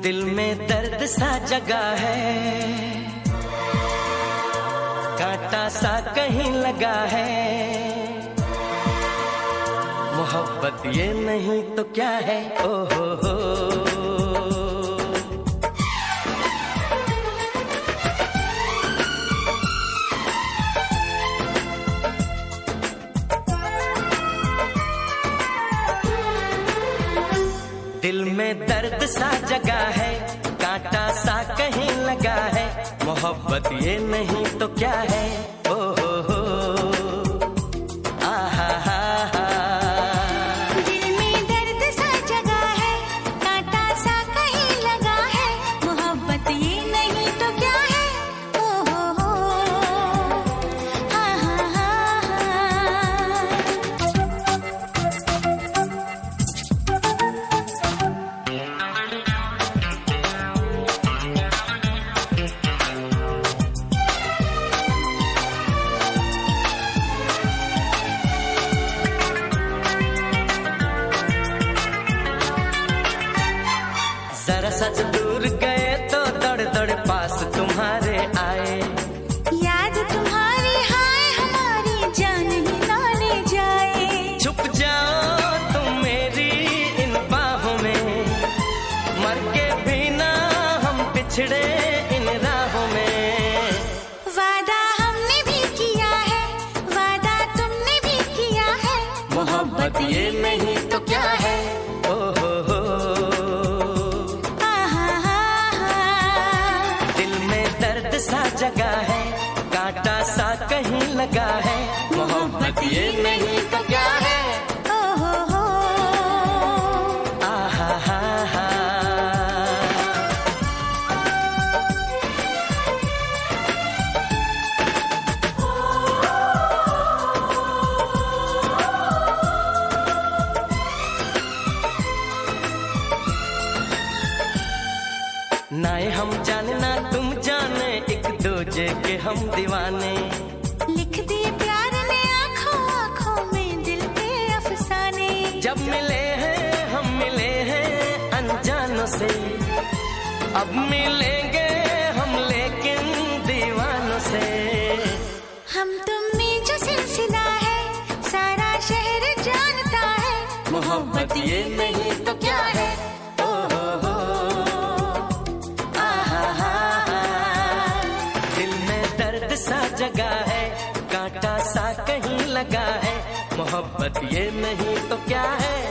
दिल में दर्द सा जगा है, कांटा सा कहीं लगा है। मोहब्बत ये नहीं तो क्या है, ओ हो। दिल में दर्द सा जगा है, कांटा सा कहीं लगा है। मोहब्बत ये नहीं तो क्या है, ओ हो। आहा हा हा। दिल में दर्द सा जगा है, कांटा सा कहीं लगा है। मोहब्बत ये नहीं तो क्या है, ओ हो। आहा हा हा। जरा सच दूर गए तो दौड़ दौड़ पास तुम्हारे आए। याद तुम्हारी हाय हमारी जान ही ना ले जाए। छुप जाओ तुम मेरी इन बाहों में, मर के भी ना हम पिछड़े इन राहों में। वादा हमने भी किया है, वादा तुमने भी किया है। मोहब्बत ये नहीं तो क्या है, ओ हो। सा जगा है, कांटा सा कहीं लगा है। मोहब्बत ये नहीं तो क्या है, ओ हो। आहा हा हा। ना हम जाने ना तुम जाने, एक दूजे के हम दीवाने। लिख दिए प्यार ने आँखों आँखों में दिल के अफसाने। जब मिले हैं हम मिले हैं अनजानों से, अब मिलेंगे हम लेकिन दीवानों से। हम तुम में जो सिलसिला है, सारा शहर जानता है। मोहब्बत ये नहीं तो क्या है, ओ हो। सा जगा है, कांटा सा कहीं लगा है। मोहब्बत ये नहीं तो क्या है।